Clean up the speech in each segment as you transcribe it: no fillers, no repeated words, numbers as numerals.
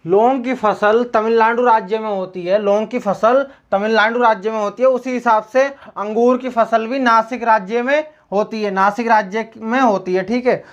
लौंग की फसल तमिलनाडु राज्य में होती है, लौंग की फसल तमिलनाडु राज्य में होती है। उसी हिसाब से अंगूर की फसल भी नासिक राज्य में होती है, नासिक राज्य में होती है। ठीक है।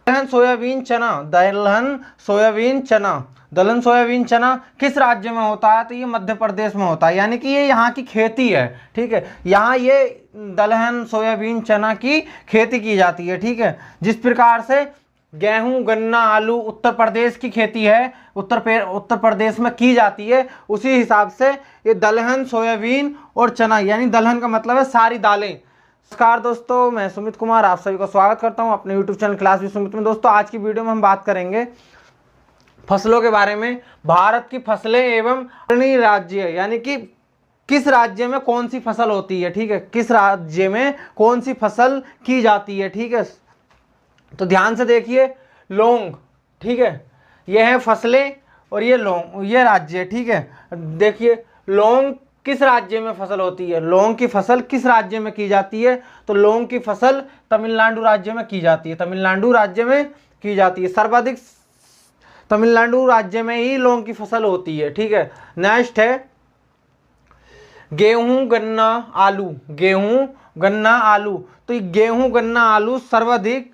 दलहन सोयाबीन चना, दलहन सोयाबीन चना, दलहन सोयाबीन चना किस राज्य में होता है? तो ये मध्य प्रदेश में होता है, यानी कि ये यहाँ की खेती है। ठीक है, यहाँ ये दलहन सोयाबीन चना की खेती की जाती है। ठीक है, जिस प्रकार से गेहूं गन्ना आलू उत्तर प्रदेश की खेती है, उत्तर प्रदेश में की जाती है, उसी हिसाब से ये दलहन सोयाबीन और चना, यानी दलहन का मतलब है सारी दालें। नमस्कार दोस्तों, मैं सुमित कुमार आप सभी को स्वागत करता हूं अपने YouTube channel class with Sumit में। दोस्तों, आज की वीडियो में हम बात करेंगे फसलों के बारे में। भारत की फसलें एवं राज्य, यानी कि किस राज्य में कौन सी फसल होती है। ठीक है, किस राज्य में कौन सी फसल की जाती है। ठीक है, तो ध्यान से देखिए। लौंग, ठीक है, ये है फसलें और ये लौंग, ये राज्य है। ठीक है, देखिए लौंग किस राज्य में फसल होती है, लौंग की फसल किस राज्य में की जाती है? तो लौंग की फसल तमिलनाडु राज्य में की जाती है, तमिलनाडु राज्य में की जाती है। सर्वाधिक तमिलनाडु राज्य में ही लौंग की फसल होती है। ठीक है, नेक्स्ट है गेहूं गन्ना आलू, गेहूं गन्ना आलू। तो ये गेहूं गन्ना आलू सर्वाधिक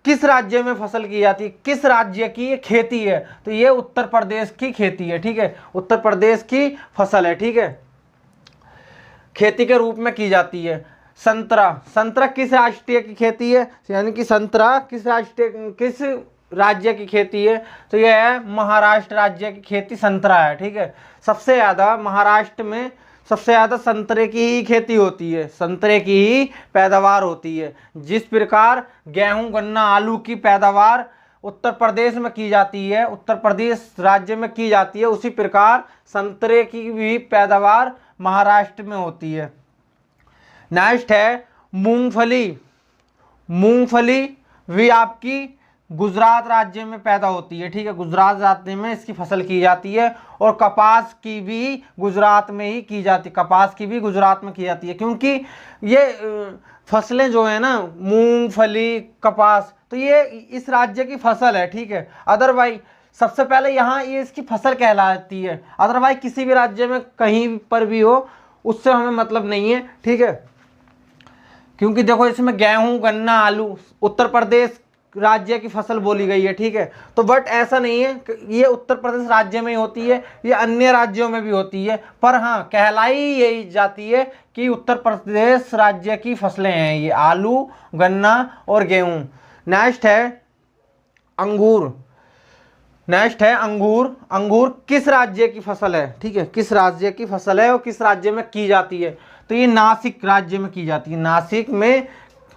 किस राज्य में फसल की जाती है, किस राज्य की ये खेती है? तो ये उत्तर प्रदेश की खेती है। ठीक है, उत्तर प्रदेश की फसल है। ठीक है, खेती के रूप में की जाती है। संतरा, संतरा किस राष्ट्रीय की खेती है, यानी कि संतरा किस राज्य की खेती है? तो यह है महाराष्ट्र राज्य की खेती संतरा है। ठीक है, सबसे ज़्यादा महाराष्ट्र में सबसे ज़्यादा संतरे की ही खेती होती है, संतरे की ही पैदावार होती है। जिस प्रकार गेहूं गन्ना आलू की पैदावार उत्तर प्रदेश में की जाती है, उत्तर प्रदेश राज्य में की जाती है, उसी प्रकार संतरे की भी पैदावार महाराष्ट्र में होती है। नेक्स्ट है मूंगफली, मूंगफली भी आपकी गुजरात राज्य में पैदा होती है। ठीक है, गुजरात राज्य में इसकी फसल की जाती है। और कपास की भी गुजरात में ही की जाती है, कपास की भी गुजरात में की जाती है, क्योंकि ये फसलें जो है ना, मूंगफली कपास, तो ये इस राज्य की फसल है। ठीक है, अदरवाइज सबसे पहले यहाँ ये इसकी फसल कहलाती है, अदरवाइज किसी भी राज्य में कहीं पर भी हो उससे हमें मतलब नहीं है। ठीक है, क्योंकि देखो इसमें गेहूं गन्ना आलू उत्तर प्रदेश राज्य की फसल बोली गई है। ठीक है, तो बट ऐसा नहीं है ये उत्तर प्रदेश राज्य में ही होती है, ये अन्य राज्यों में भी होती है, पर हाँ कहलाई यही जाती है कि उत्तर प्रदेश राज्य की फसलें हैं ये, आलू गन्ना और गेहूं। नेक्स्ट है अंगूर, नेक्स्ट है अंगूर, अंगूर किस राज्य की फसल है? ठीक है, किस राज्य की फसल है और किस राज्य में की जाती है? तो ये नासिक राज्य में की जाती है, नासिक में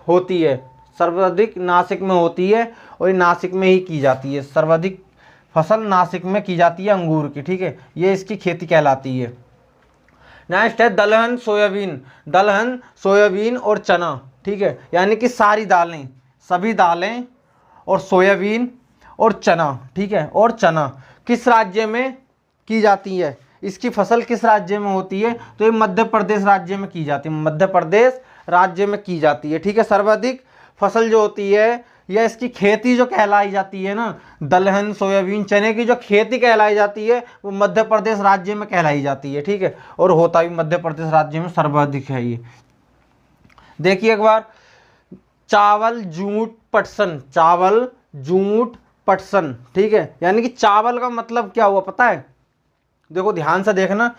होती है, सर्वाधिक नासिक में होती है और ये नासिक में ही की जाती है। सर्वाधिक फसल नासिक में की जाती है अंगूर की। ठीक है, ये इसकी खेती कहलाती है। नेक्स्ट है दलहन सोयाबीन, दलहन सोयाबीन और चना। ठीक है, यानी कि सारी दालें, सभी दालें और सोयाबीन और चना। ठीक है, और चना किस राज्य में की जाती है, इसकी फसल किस राज्य में होती है? तो ये मध्य प्रदेश राज्य में की जाती है, मध्य प्रदेश राज्य में की जाती है। ठीक है, सर्वाधिक फसल जो होती है या इसकी खेती जो कहलाई जाती है ना, दलहन सोयाबीन चने की जो खेती कहलाई जाती है वो मध्य प्रदेश राज्य में कहलाई जाती है। ठीक है, और होता भी मध्य प्रदेश राज्य में सर्वाधिक है ये। देखिए एक बार, चावल जूट पटसन, चावल जूट पटसन। ठीक है, यानी कि चावल का मतलब क्या हुआ पता है? देखो ध्यान से देखना,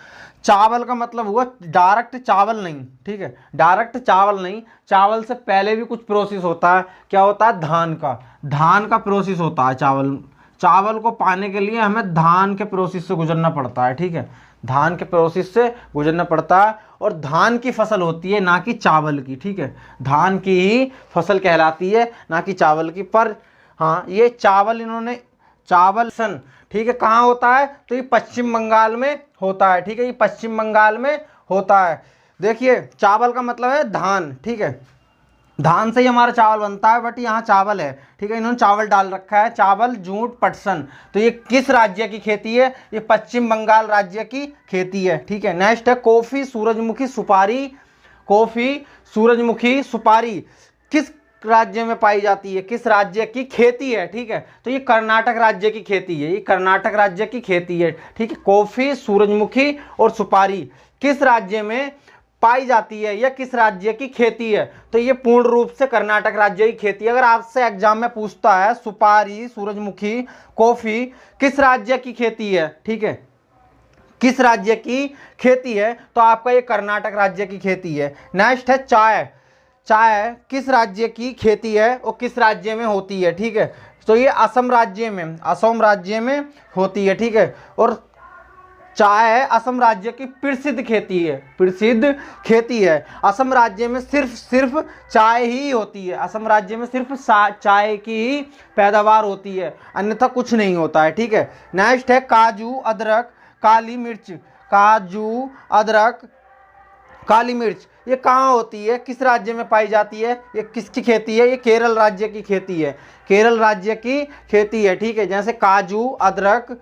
चावल का मतलब हुआ डायरेक्ट चावल नहीं। ठीक है, डायरेक्ट चावल नहीं, चावल से पहले भी कुछ प्रोसेस होता है। क्या होता है? धान का, धान का प्रोसेस होता है। चावल, चावल को पाने के लिए हमें धान के प्रोसेस से गुजरना पड़ता है। ठीक है, धान के प्रोसेस से गुजरना पड़ता है और धान की फसल होती है, ना कि चावल की। ठीक है, धान की ही फसल कहलाती है, ना कि चावल की। पर हाँ, ये चावल इन्होंने चावल सन, ठीक है, कहाँ होता है? तो ये पश्चिम बंगाल में होता है। ठीक है, ये पश्चिम बंगाल में होता है। देखिए चावल का मतलब है धान। ठीक है, धान से ही हमारा चावल बनता है, बट यहाँ चावल है। ठीक है, इन्होंने चावल डाल रखा है, चावल जूट पटसन। तो ये किस राज्य की खेती है? ये पश्चिम बंगाल राज्य की खेती है। ठीक है, नेक्स्ट है कॉफी सूरजमुखी सुपारी, कॉफी सूरजमुखी सुपारी किस राज्य में पाई जाती है, किस राज्य की खेती है, ठीक है। तो ये कर्नाटक राज्य की खेती है, ये कर्नाटक राज्य की खेती है, ठीक है। कॉफी, सूरजमुखी और सुपारी किस राज्य में पाई जाती है या किस राज्य की खेती है, तो ये पूर्ण रूप से कर्नाटक राज्य की खेती है। अगर आपसे एग्जाम में पूछता है सुपारी, सूरजमुखी, कॉफी किस राज्य की खेती है, ठीक है, किस राज्य की खेती है, तो आपका ये कर्नाटक राज्य की खेती है। नेक्स्ट है चाय, चाय किस राज्य की खेती है और किस राज्य में होती है, ठीक है। तो ये असम राज्य में, असम राज्य में होती है, ठीक है। और चाय असम राज्य की प्रसिद्ध खेती है, प्रसिद्ध खेती है। असम राज्य में सिर्फ चाय ही होती है, असम राज्य में सिर्फ चाय की ही पैदावार होती है, अन्यथा कुछ नहीं होता है, ठीक है। नेक्स्ट है काजू, अदरक, काली मिर्च, काजू, अदरक, काली मिर्च ये कहाँ होती है, किस राज्य में पाई जाती है, ये किसकी खेती है, ये केरल राज्य की खेती है, केरल राज्य की खेती है, ठीक है। जैसे काजू, अदरक,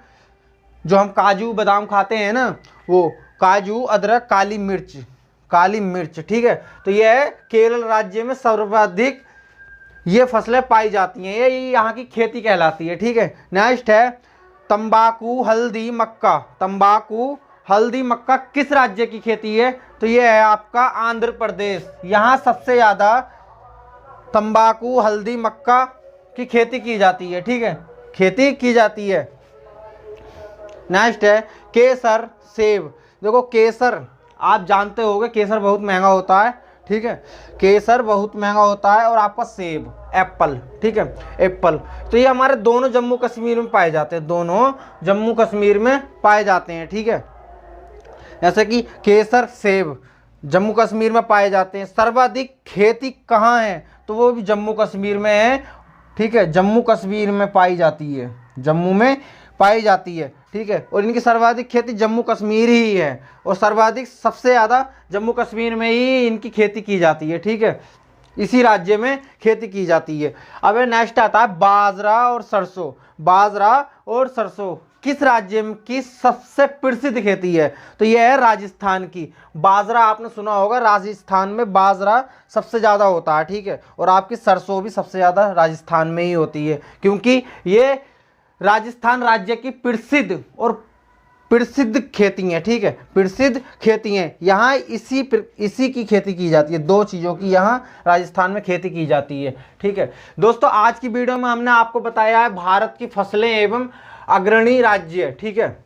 जो हम काजू बादाम खाते हैं ना, वो काजू, अदरक, काली मिर्च, काली मिर्च, ठीक है। तो यह केरल राज्य में सर्वाधिक ये फसलें पाई जाती हैं, ये यहाँ की खेती कहलाती है, ठीक है। नेक्स्ट है तंबाकू, हल्दी, मक्का, तंबाकू, हल्दी, मक्का किस राज्य की खेती है, तो ये है आपका आंध्र प्रदेश। यहाँ सबसे ज़्यादा तंबाकू, हल्दी, मक्का की खेती की जाती है, ठीक है, खेती की जाती है। नेक्स्ट है केसर, सेब। देखो केसर आप जानते होंगे, केसर बहुत महंगा होता है, ठीक है, केसर बहुत महंगा होता है। और आपका सेब, एप्पल, ठीक है, एप्पल, तो ये हमारे दोनों जम्मू कश्मीर में पाए जाते हैं, दोनों जम्मू कश्मीर में पाए जाते हैं, ठीक है। जैसे कि केसर, सेब जम्मू कश्मीर में पाए जाते हैं। सर्वाधिक खेती कहाँ है, तो वो भी जम्मू कश्मीर में है, ठीक है, जम्मू कश्मीर में पाई जाती है, जम्मू में पाई जाती है, ठीक है। और इनकी सर्वाधिक खेती जम्मू कश्मीर ही है, और सर्वाधिक सबसे ज़्यादा जम्मू कश्मीर में ही इनकी खेती की जाती है, ठीक है, इसी राज्य में खेती की जाती है। अब नेक्स्ट आता है बाजरा और सरसों। बाजरा और सरसों किस राज्य में की सबसे प्रसिद्ध खेती है, तो यह है राजस्थान की। बाजरा आपने सुना होगा, राजस्थान में बाजरा सबसे ज़्यादा होता है, ठीक है। और आपकी सरसों भी सबसे ज़्यादा राजस्थान में ही होती है, क्योंकि ये राजस्थान राज्य की प्रसिद्ध और प्रसिद्ध खेती है, ठीक है, प्रसिद्ध खेती है। यहाँ इसी की खेती की जाती है, दो चीज़ों की यहाँ राजस्थान में खेती की जाती है, ठीक है। दोस्तों आज की वीडियो में हमने आपको बताया है भारत की फसलें एवं अग्रणी राज्य, ठीक है,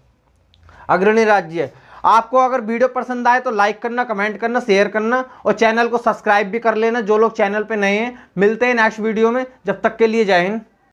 अग्रणी राज्य। आपको अगर वीडियो पसंद आए तो लाइक करना, कमेंट करना, शेयर करना और चैनल को सब्सक्राइब भी कर लेना जो लोग चैनल पे नए हैं। मिलते हैं नेक्स्ट वीडियो में, जब तक के लिए जय हिंद।